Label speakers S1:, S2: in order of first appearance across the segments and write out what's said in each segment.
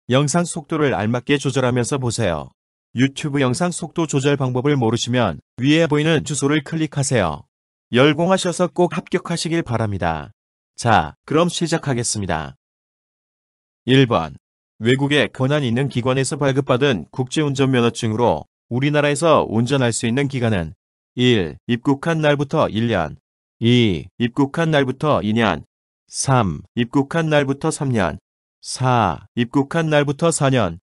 S1: 영상 속도를 알맞게 조절하면서 보세요. 유튜브 영상 속도 조절 방법을 모르시면 위에 보이는 주소를 클릭하세요. 열공하셔서 꼭 합격하시길 바랍니다. 자, 그럼 시작하겠습니다. 1번. 외국에 권한 있는 기관에서 발급받은 국제운전면허증으로 우리나라에서 운전할 수 있는 기간은 1. 입국한 날부터 1년 2. 입국한 날부터 2년 3. 입국한 날부터 3년 4. 입국한 날부터 4년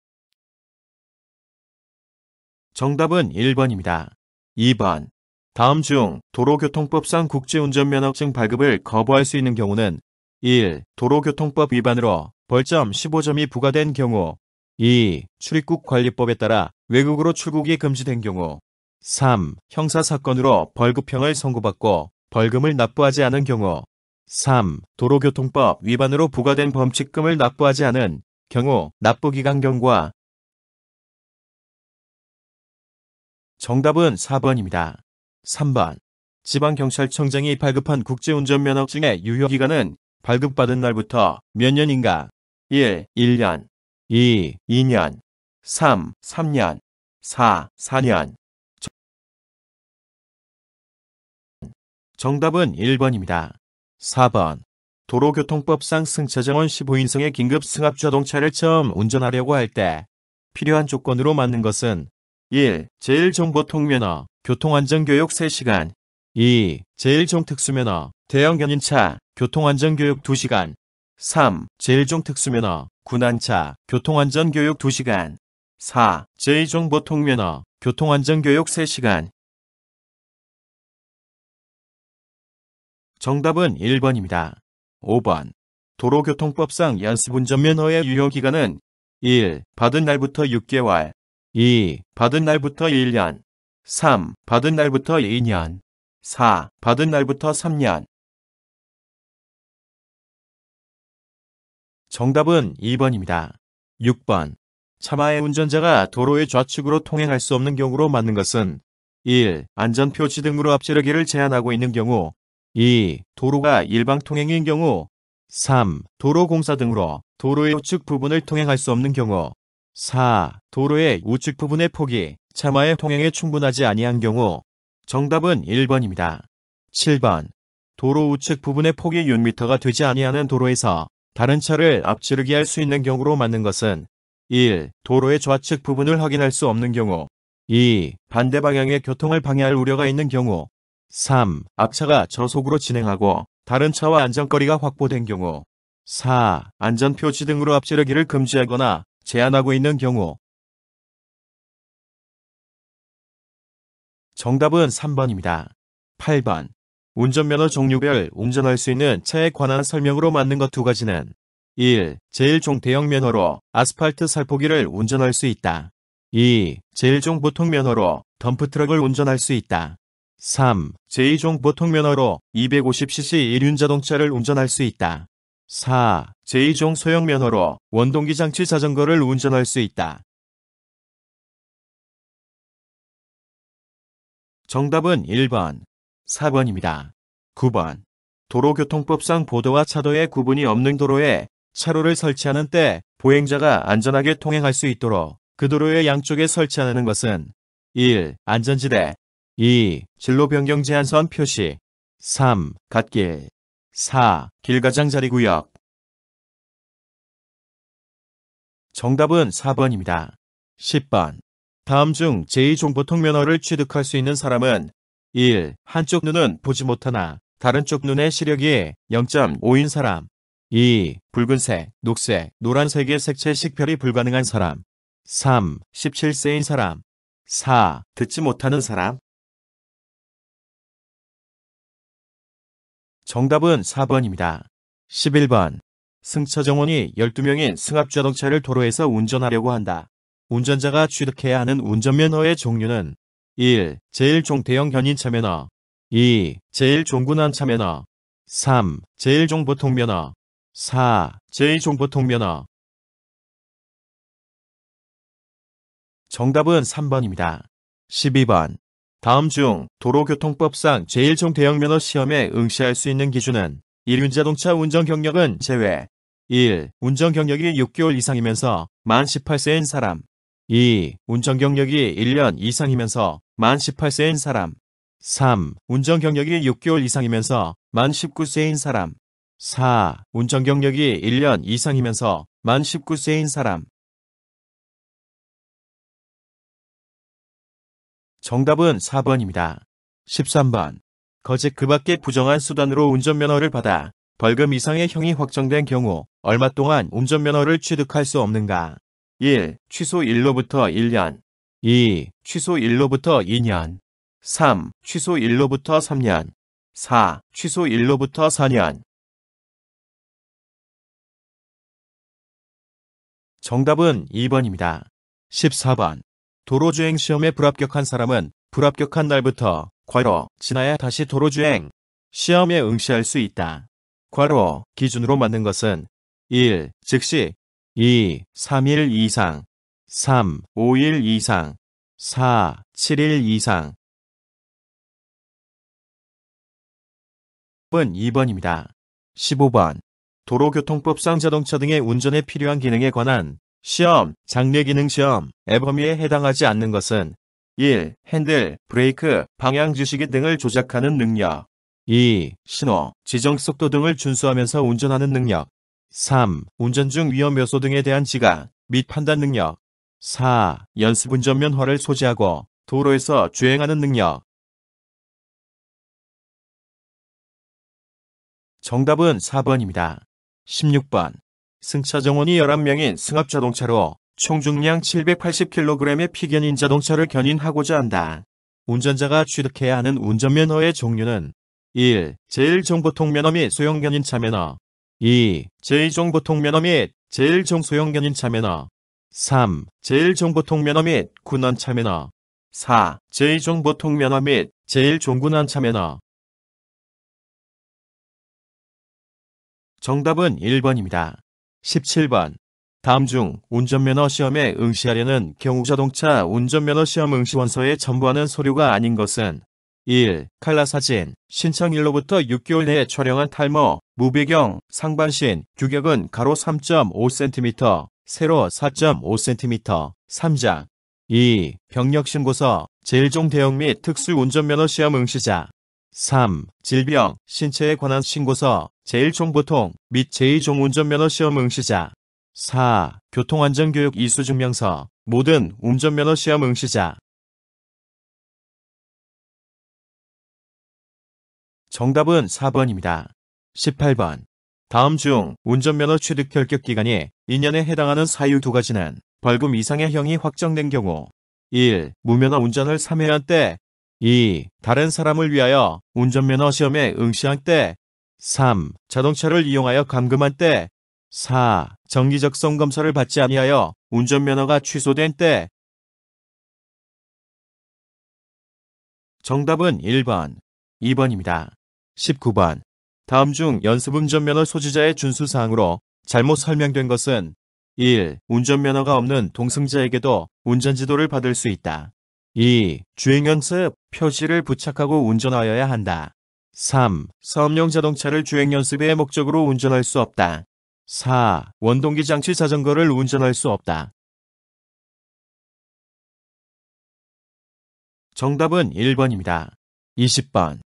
S1: 정답은 1번입니다. 2번. 다음 중 도로교통법상 국제운전면허증 발급을 거부할 수 있는 경우는 1. 도로교통법 위반으로 벌점 15점이 부과된 경우 2. 출입국관리법에 따라 외국으로 출국이 금지된 경우 3. 형사사건으로 벌금형을 선고받고 벌금을 납부하지 않은 경우 3. 도로교통법 위반으로 부과된 범칙금을 납부하지 않은 경우 납부기간 경과 정답은 4번입니다. 3번. 지방경찰청장이 발급한 국제운전면허증의 유효기간은 발급받은 날부터 몇 년인가? 1. 1년 2. 2년 3. 3년 4. 4년 정답은 1번입니다. 4번. 도로교통법상 승차정원 15인승의 긴급 승합자동차를 처음 운전하려고 할 때 필요한 조건으로 맞는 것은 1. 제1종보통면허, 교통안전교육 3시간 2. 제1종특수면허, 대형 견인차, 교통안전교육 2시간 3. 제1종특수면허, 군안차, 교통안전교육 2시간 4. 제2종보통면허, 교통안전교육 3시간 정답은 1번입니다. 5번. 도로교통법상 연습운전면허의 유효기간은 1. 받은 날부터 6개월 2. 받은 날부터 1년 3. 받은 날부터 2년 4. 받은 날부터 3년 정답은 2번입니다. 6번. 차마의 운전자가 도로의 좌측으로 통행할 수 없는 경우로 맞는 것은 1. 안전표지 등으로 앞지르기를 제한하고 있는 경우 2. 도로가 일방통행인 경우 3. 도로공사 등으로 도로의 우측 부분을 통행할 수 없는 경우 4. 도로의 우측 부분의 폭이 차마의 통행에 충분하지 아니한 경우 정답은 1번입니다. 7번. 도로 우측 부분의 폭이 6m가 되지 아니하는 도로에서 다른 차를 앞지르기 할 수 있는 경우로 맞는 것은 1. 도로의 좌측 부분을 확인할 수 없는 경우 2. 반대 방향의 교통을 방해할 우려가 있는 경우 3. 앞차가 저속으로 진행하고 다른 차와 안전거리가 확보된 경우 4. 안전표지 등으로 앞지르기를 금지하거나 제한하고 있는 경우 정답은 3번입니다. 8번. 운전면허 종류별 운전할 수 있는 차에 관한 설명으로 맞는 것 두 가지는 1. 제1종 대형면허로 아스팔트 살포기를 운전할 수 있다. 2. 제1종 보통면허로 덤프트럭을 운전할 수 있다. 3. 제2종 보통면허로 250cc 1륜자동차를 운전할 수 있다. 4. 제2종 소형면허로 원동기장치 자전거를 운전할 수 있다. 정답은 1번, 4번입니다. 9번. 도로교통법상 보도와 차도의 구분이 없는 도로에 차로를 설치하는 때 보행자가 안전하게 통행할 수 있도록 그 도로의 양쪽에 설치하는 것은 1. 안전지대 2. 진로 변경 제한선 표시 3. 갓길 4. 길가장자리구역 정답은 4번입니다. 10번. 다음 중 제2종보통면허를 취득할 수 있는 사람은 1. 한쪽 눈은 보지 못하나 다른 쪽 눈의 시력이 0.5인 사람 2. 붉은색, 녹색, 노란색의 색채 식별이 불가능한 사람 3. 17세인 사람 4. 듣지 못하는 사람 정답은 4번입니다. 11번. 승차정원이 12명인 승합자동차를 도로에서 운전하려고 한다. 운전자가 취득해야 하는 운전면허의 종류는 1. 제1종 대형 견인차면허 2. 제1종 군안차면허 3. 제1종 보통면허 4. 제2종 보통면허 정답은 3번입니다. 12번. 다음 중 도로교통법상 제1종 대형면허 시험에 응시할 수 있는 기준은 1륜자동차 운전 경력은 제외 1. 운전 경력이 6개월 이상이면서 만 18세인 사람. 2. 운전 경력이 1년 이상이면서 만 18세인 사람. 3. 운전 경력이 6개월 이상이면서 만 19세인 사람. 4. 운전 경력이 1년 이상이면서 만 19세인 사람. 정답은 4번입니다. 13번. 거짓 그 밖의 부정한 수단으로 운전면허를 받아 벌금 이상의 형이 확정된 경우 얼마 동안 운전면허를 취득할 수 없는가? 1. 취소 1로부터 1년. 2. 취소 1로부터 2년. 3. 취소 1로부터 3년. 4. 취소 1로부터 4년. 정답은 2번입니다. 14번. 도로주행 시험에 불합격한 사람은 불합격한 날부터 괄호 지나야 다시 도로주행 시험에 응시할 수 있다. 괄호 기준으로 맞는 것은 1. 즉시 2. 3일 이상 3. 5일 이상 4. 7일 이상. 은 2번입니다. 15번. 도로교통법상 자동차 등의 운전에 필요한 기능에 관한 시험, 장례 기능 시험, 의 범위에 해당하지 않는 것은 1. 핸들, 브레이크, 방향 주시기 등을 조작하는 능력. 2. 신호, 지정 속도 등을 준수하면서 운전하는 능력. 3. 운전 중 위험 요소 등에 대한 지각 및 판단 능력. 4. 연습 운전면허를 소지하고 도로에서 주행하는 능력. 정답은 4번입니다. 16번. 승차 정원이 11명인 승합자동차로 총 중량 780kg의 피견인 자동차를 견인하고자 한다. 운전자가 취득해야 하는 운전면허의 종류는 1. 제1종보통면허 및 소형견인차 면허. 2. 제2종보통면허 및 제1종소형견인차 면허. 3. 제1종보통면허 및 군원차 면허. 4. 제2종보통면허 및 제1종군원차 면허. 정답은 1번입니다. 17번. 다음 중 운전면허 시험에 응시하려는 경우 자동차 운전면허 시험 응시원서에 첨부하는 서류가 아닌 것은 1. 칼라 사진, 신청 일로부터 6개월 내에 촬영한 탈모, 무배경, 상반신, 규격은 가로 3.5cm, 세로 4.5cm, 3장. 2. 병력신고서, 제1종 대형 및 특수 운전면허 시험 응시자. 3. 질병, 신체에 관한 신고서, 제1종 보통 및 제2종 운전면허 시험 응시자. 4. 교통안전교육 이수증명서, 모든 운전면허 시험 응시자. 정답은 4번입니다. 18번. 다음 중 운전면허 취득 결격 기간이 2년에 해당하는 사유 두 가지는 벌금 이상의 형이 확정된 경우 1. 무면허 운전을 3회한 때 2. 다른 사람을 위하여 운전면허 시험에 응시한 때 3. 자동차를 이용하여 감금한 때 4. 정기적성 검사를 받지 아니하여 운전면허가 취소된 때. 정답은 1번, 2번입니다. 19번. 다음 중 연습운전면허 소지자의 준수사항으로 잘못 설명된 것은 1. 운전면허가 없는 동승자에게도 운전지도를 받을 수 있다. 2. 주행연습 표지를 부착하고 운전하여야 한다. 3. 사업용 자동차를 주행연습의 목적으로 운전할 수 없다. 4. 원동기 장치 자전거를 운전할 수 없다. 정답은 1번입니다. 20번.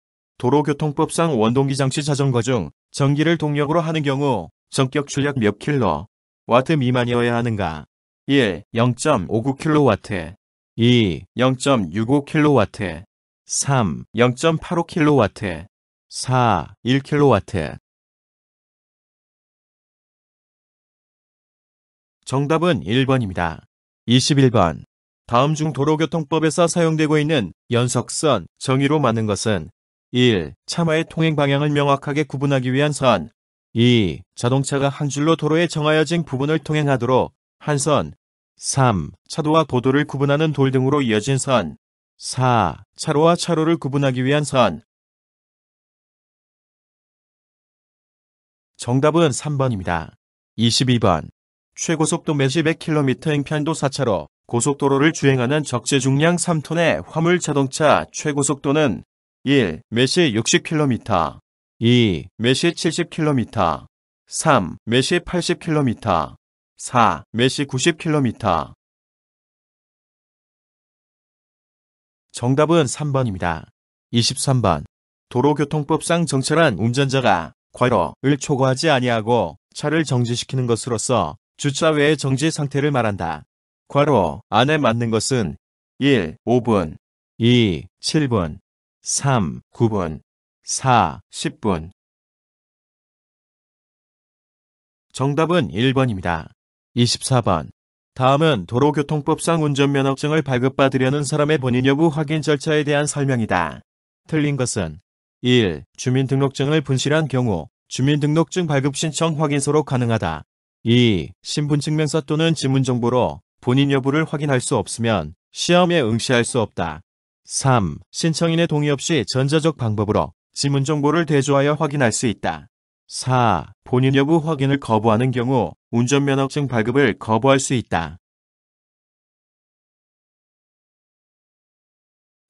S1: 도로교통법상 원동기 장치 자전거 중 전기를 동력으로 하는 경우 전격 출력 몇 킬로와트 미만이어야 하는가? 1. 0.59킬로와트 2. 0.65킬로와트 3. 0.85킬로와트 4. 1킬로와트. 정답은 1번입니다. 21번. 다음 중 도로교통법에서 사용되고 있는 연석선 정의로 맞는 것은 1. 차마의 통행 방향을 명확하게 구분하기 위한 선 2. 자동차가 한 줄로 도로에 정하여진 부분을 통행하도록 한 선 3. 차도와 보도를 구분하는 돌 등으로 이어진 선 4. 차로와 차로를 구분하기 위한 선. 정답은 3번입니다. 22번. 최고속도 매시 100km 행편도 4차로 고속도로를 주행하는 적재 중량 3톤의 화물 자동차 최고속도는 1. 매시 60km 2. 매시 70km 3. 매시 80km. 4. 매시 90km. 정답은 3번입니다. 23번. 도로교통법상 정차란 운전자가 과로를 초과하지 아니하고 차를 정지시키는 것으로서 주차 외의 정지 상태를 말한다. 괄호 안에 맞는 것은 1. 5분 2. 7분 3. 9분 4. 10분. 정답은 1번입니다. 24번. 다음은 도로교통법상 운전면허증을 발급받으려는 사람의 본인 여부 확인 절차에 대한 설명이다. 틀린 것은 1. 주민등록증을 분실한 경우 주민등록증 발급 신청 확인서로 가능하다. 2. 신분증명서 또는 지문정보로 본인 여부를 확인할 수 없으면 시험에 응시할 수 없다. 3. 신청인의 동의 없이 전자적 방법으로 지문정보를 대조하여 확인할 수 있다. 4. 본인 여부 확인을 거부하는 경우 운전면허증 발급을 거부할 수 있다.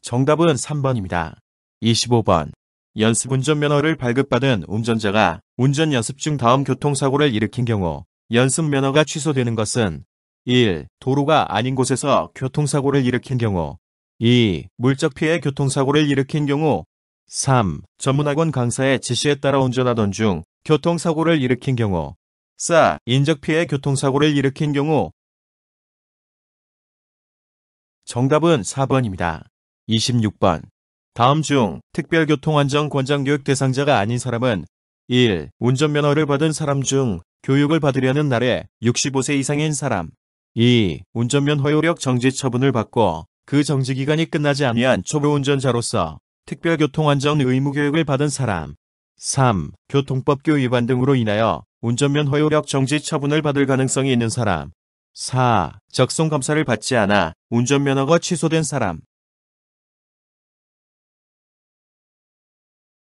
S1: 정답은 3번입니다. 25번. 연습운전면허를 발급받은 운전자가 운전 연습 중 다음 교통사고를 일으킨 경우 연습면허가 취소되는 것은 1. 도로가 아닌 곳에서 교통사고를 일으킨 경우 2. 물적 피해 교통사고를 일으킨 경우 3. 전문학원 강사의 지시에 따라 운전하던 중 교통사고를 일으킨 경우 4. 인적 피해 교통사고를 일으킨 경우. 정답은 4번입니다. 26번. 다음 중 특별교통안전권장교육 대상자가 아닌 사람은 1. 운전면허를 받은 사람 중 교육을 받으려는 날에 65세 이상인 사람 2. 운전면허 효력 정지 처분을 받고 그 정지기간이 끝나지 아니한 초보운전자로서 특별교통안전 의무교육을 받은 사람 3. 교통법규 위반 등으로 인하여 운전면허 효력 정지 처분을 받을 가능성이 있는 사람 4. 적성검사를 받지 않아 운전면허가 취소된 사람.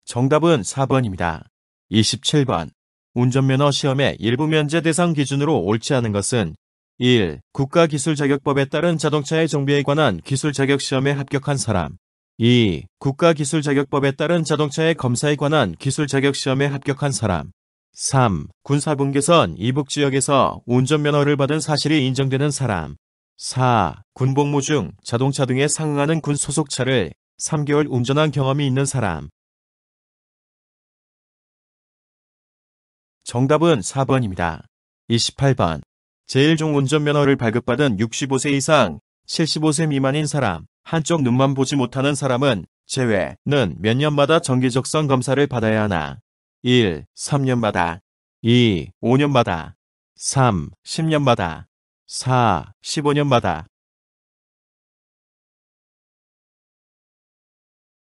S1: 정답은 4번입니다. 27번. 운전면허 시험의 일부 면제 대상 기준으로 옳지 않은 것은 1. 국가기술자격법에 따른 자동차의 정비에 관한 기술자격시험에 합격한 사람 2. 국가기술자격법에 따른 자동차의 검사에 관한 기술자격시험에 합격한 사람 3. 군사분계선 이북지역에서 운전면허를 받은 사실이 인정되는 사람 4. 군복무 중 자동차 등에 상응하는 군 소속차를 3개월 운전한 경험이 있는 사람. 정답은 4번입니다. 28번. 제1종 운전면허를 발급받은 65세 이상 75세 미만인 사람, 한쪽 눈만 보지 못하는 사람은 제외는 몇 년마다 정기적성 검사를 받아야 하나? 1. 3년마다 2. 5년마다 3. 10년마다 4. 15년마다.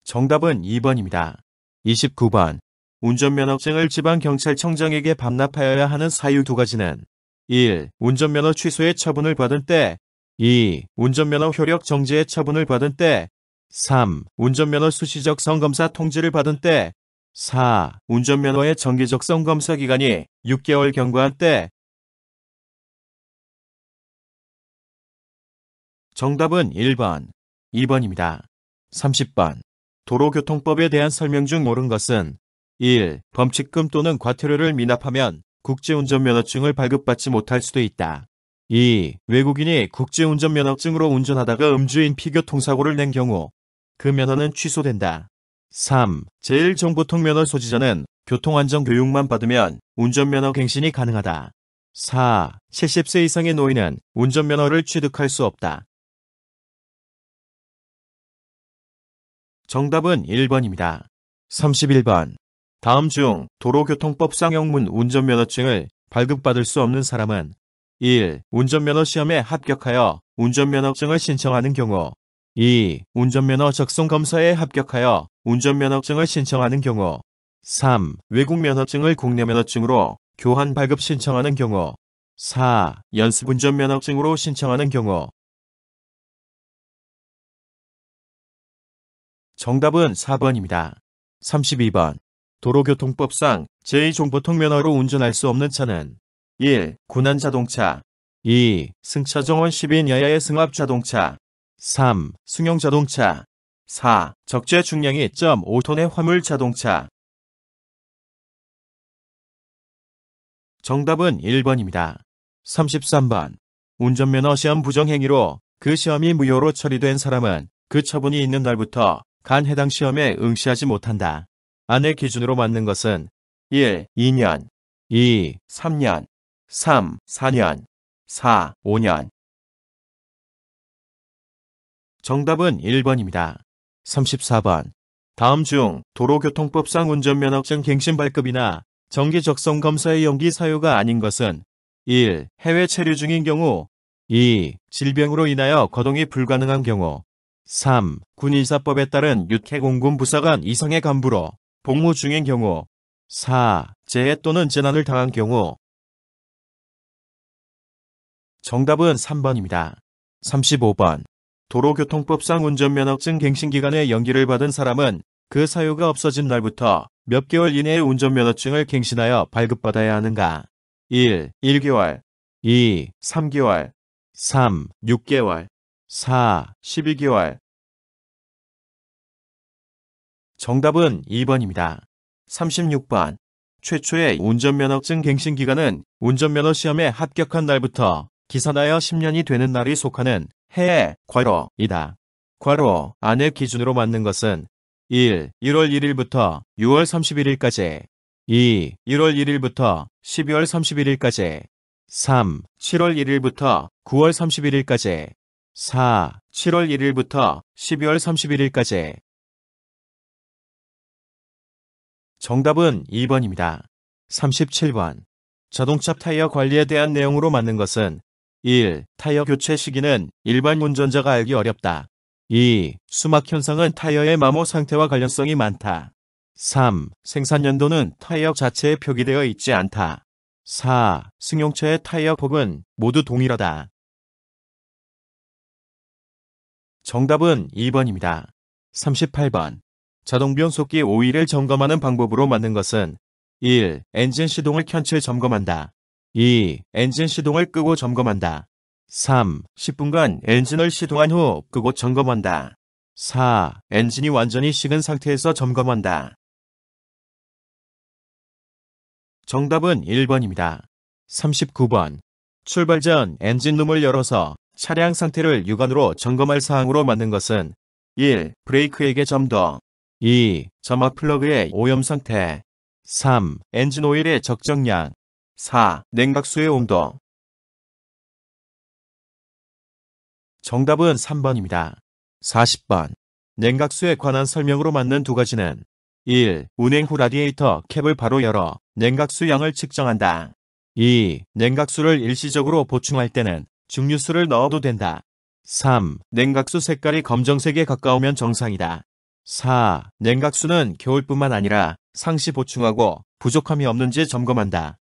S1: 정답은 2번입니다. 29번. 운전면허증을 지방경찰청장에게 반납하여야 하는 사유 두 가지는 1. 운전면허 취소의 처분을 받은 때 2. 운전면허 효력 정지의 처분을 받은 때 3. 운전면허 수시적성 검사 통지를 받은 때 4. 운전면허의 정기적성 검사 기간이 6개월 경과한 때. 정답은 1번, 2번입니다. 30번. 도로교통법에 대한 설명 중 옳은 것은 1. 범칙금 또는 과태료를 미납하면 국제운전면허증을 발급받지 못할 수도 있다. 2. 외국인이 국제운전면허증으로 운전하다가 음주인 피교통사고를 낸 경우 그 면허는 취소된다. 3. 제1정보통면허 소지자는 교통안전교육만 받으면 운전면허 갱신이 가능하다. 4. 70세 이상의 노인은 운전면허를 취득할 수 없다. 정답은 1번입니다. 31번. 다음 중 도로교통법상 영문 운전면허증을 발급받을 수 없는 사람은 1. 운전면허 시험에 합격하여 운전면허증을 신청하는 경우 2. 운전면허 적성검사에 합격하여 운전면허증을 신청하는 경우 3. 외국 면허증을 국내 면허증으로 교환 발급 신청하는 경우 4. 연습운전면허증으로 신청하는 경우. 정답은 4번입니다. 32번. 도로교통법상 제2종보통면허로 운전할 수 없는 차는 1. 군안자동차 2. 승차 정원 10인 이하의 승합자동차 3. 승용자동차 4. 적재 중량이 1.5톤의 화물자동차. 정답은 1번입니다. 33번. 운전면허 시험 부정행위로 그 시험이 무효로 처리된 사람은 그 처분이 있는 날부터 간 해당 시험에 응시하지 못한다. 안의 기준으로 맞는 것은 1. 2년, 2. 3년, 3. 4년, 4. 5년. 정답은 1번입니다. 34번. 다음 중 도로교통법상 운전면허증 갱신 발급이나 정기 적성 검사의 연기 사유가 아닌 것은 1. 해외 체류 중인 경우, 2. 질병으로 인하여 거동이 불가능한 경우, 3. 군인사법에 따른 육해공군 부사관 이상의 간부로 복무 중인 경우, 4. 재해 또는 재난을 당한 경우. 정답은 3번입니다. 35번. 도로교통법상 운전면허증 갱신기간에 연기를 받은 사람은 그 사유가 없어진 날부터 몇 개월 이내에 운전면허증을 갱신하여 발급받아야 하는가? 1. 1개월, 2. 3개월, 3. 6개월, 4. 12개월. 정답은 2번입니다. 36번. 최초의 운전면허증 갱신기간은 운전면허 시험에 합격한 날부터 기산하여 10년이 되는 날이 속하는 해에 괄호이다. 괄호 안의 기준으로 맞는 것은 1. 1월 1일부터 6월 31일까지, 2. 1월 1일부터 12월 31일까지, 3. 7월 1일부터 9월 31일까지, 4. 7월 1일부터 12월 31일까지. 정답은 2번입니다. 37번. 자동차 타이어 관리에 대한 내용으로 맞는 것은 1. 타이어 교체 시기는 일반 운전자가 알기 어렵다. 2. 수막 현상은 타이어의 마모 상태와 관련성이 많다. 3. 생산 연도는 타이어 자체에 표기되어 있지 않다. 4. 승용차의 타이어 폭은 모두 동일하다. 정답은 2번입니다. 38번. 자동 변속기 오일을 점검하는 방법으로 맞는 것은 1. 엔진 시동을 켠 채 점검한다. 2. 엔진 시동을 끄고 점검한다. 3. 10분간 엔진을 시동한 후 끄고 점검한다. 4. 엔진이 완전히 식은 상태에서 점검한다. 정답은 1번입니다. 39번. 출발 전 엔진룸을 열어서 차량 상태를 육안으로 점검할 사항으로 맞는 것은 1. 브레이크액의 점도, 2. 점막 플러그의 오염 상태, 3. 엔진 오일의 적정량, 4. 냉각수의 온도. 정답은 3번입니다. 40번. 냉각수에 관한 설명으로 맞는 두 가지는 1. 운행 후 라디에이터 캡을 바로 열어 냉각수 양을 측정한다. 2. 냉각수를 일시적으로 보충할 때는 증류수를 넣어도 된다. 3. 냉각수 색깔이 검정색에 가까우면 정상이다. 4. 냉각수는 겨울뿐만 아니라 상시 보충하고 부족함이 없는지 점검한다.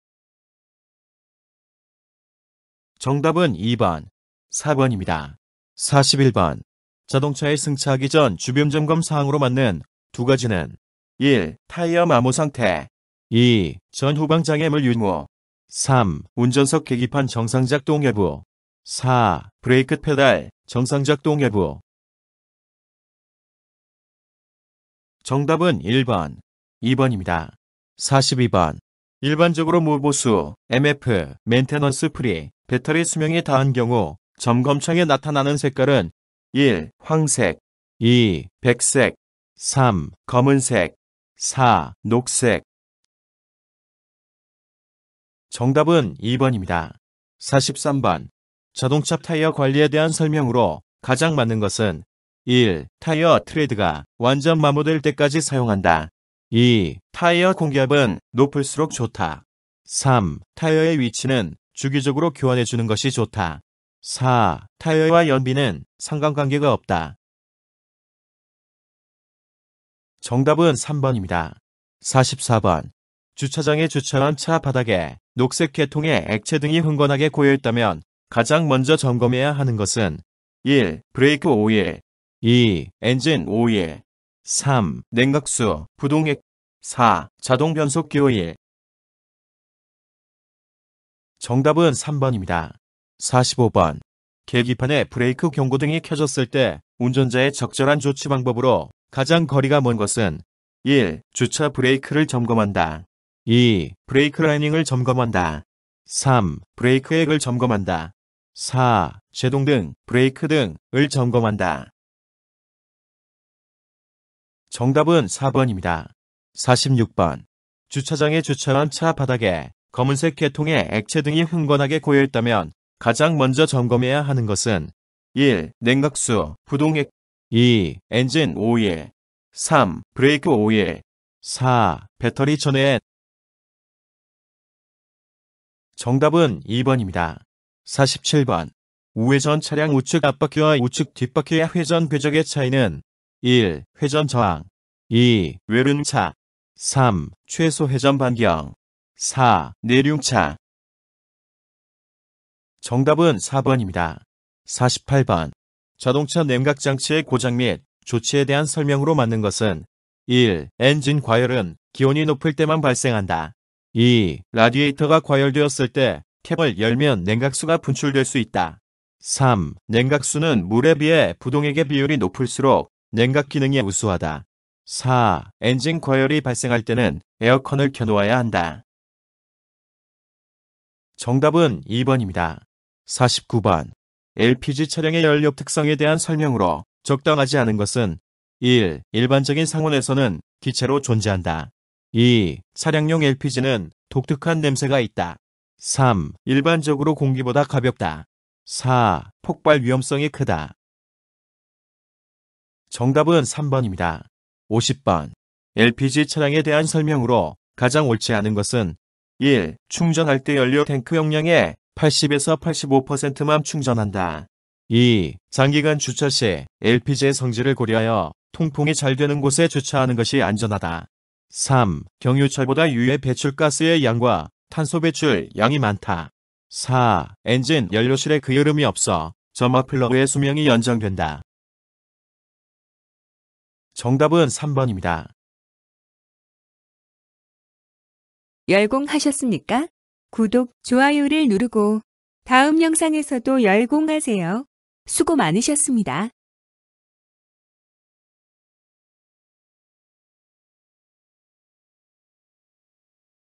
S1: 정답은 2번, 4번입니다. 41번. 자동차에 승차하기 전 주변 점검 사항으로 맞는 두 가지는 1. 타이어 마모 상태, 2. 전후방 장애물 유무, 3. 운전석 계기판 정상 작동 여부, 4. 브레이크 페달 정상 작동 여부. 정답은 1번, 2번입니다. 42번. 일반적으로 무보수, MF, 메인테넌스 프리, 배터리 수명이 다한 경우 점검창에 나타나는 색깔은 1. 황색, 2. 백색, 3. 검은색, 4. 녹색. 정답은 2번입니다. 43번. 자동차 타이어 관리에 대한 설명으로 가장 맞는 것은 1. 타이어 트레드가 완전 마모될 때까지 사용한다. 2. 타이어 공기압은 높을수록 좋다. 3. 타이어의 위치는 주기적으로 교환해주는 것이 좋다. 4. 타이어와 연비는 상관관계가 없다. 정답은 3번입니다. 44번. 주차장에 주차한 차 바닥에 녹색 계통의 액체 등이 흥건하게 고여있다면 가장 먼저 점검해야 하는 것은 1. 브레이크 오일, 2. 엔진 오일, 3. 냉각수, 부동액, 4. 자동 변속기 오일. 정답은 3번입니다. 45번. 계기판에 브레이크 경고등이 켜졌을 때 운전자의 적절한 조치 방법으로 가장 거리가 먼 것은 1. 주차 브레이크를 점검한다. 2. 브레이크 라이닝을 점검한다. 3. 브레이크액을 점검한다. 4. 제동 등, 브레이크 등을 점검한다. 정답은 4번입니다. 46번. 주차장에 주차한 차 바닥에 검은색 계통의 액체 등이 흥건하게 고여있다면 가장 먼저 점검해야 하는 것은 1. 냉각수, 부동액 2. 엔진 오일 3. 브레이크 오일 4. 배터리 전해. 정답은 2번입니다. 47번. 우회전 차량 우측 앞바퀴와 우측 뒷바퀴의 회전 궤적의 차이는 1. 회전 저항 2. 외륜차 3. 최소 회전 반경 4. 내륜차. 정답은 4번입니다. 48번. 자동차 냉각 장치의 고장 및 조치에 대한 설명으로 맞는 것은 1. 엔진 과열은 기온이 높을 때만 발생한다. 2. 라디에이터가 과열되었을 때 캡을 열면 냉각수가 분출될 수 있다. 3. 냉각수는 물에 비해 부동액의 비율이 높을수록 냉각 기능이 우수하다. 4. 엔진 과열이 발생할 때는 에어컨을 켜놓아야 한다. 정답은 2번입니다. 49번. LPG 차량의 연료 특성에 대한 설명으로 적당하지 않은 것은 1. 일반적인 상온에서는 기체로 존재한다. 2. 차량용 LPG는 독특한 냄새가 있다. 3. 일반적으로 공기보다 가볍다. 4. 폭발 위험성이 크다. 정답은 3번입니다. 50번. LPG 차량에 대한 설명으로 가장 옳지 않은 것은 1. 충전할 때 연료 탱크 용량의 80에서 85%만 충전한다. 2. 장기간 주차 시 LPG의 성질을 고려하여 통풍이 잘 되는 곳에 주차하는 것이 안전하다. 3. 경유차보다 유해 배출가스의 양과 탄소 배출 양이 많다. 4. 엔진 연료실에 그을음이 없어 점화 플러그의 수명이 연장된다. 정답은 3번입니다.
S2: 열공하셨습니까? 구독, 좋아요를 누르고 다음 영상에서도 열공하세요. 수고 많으셨습니다.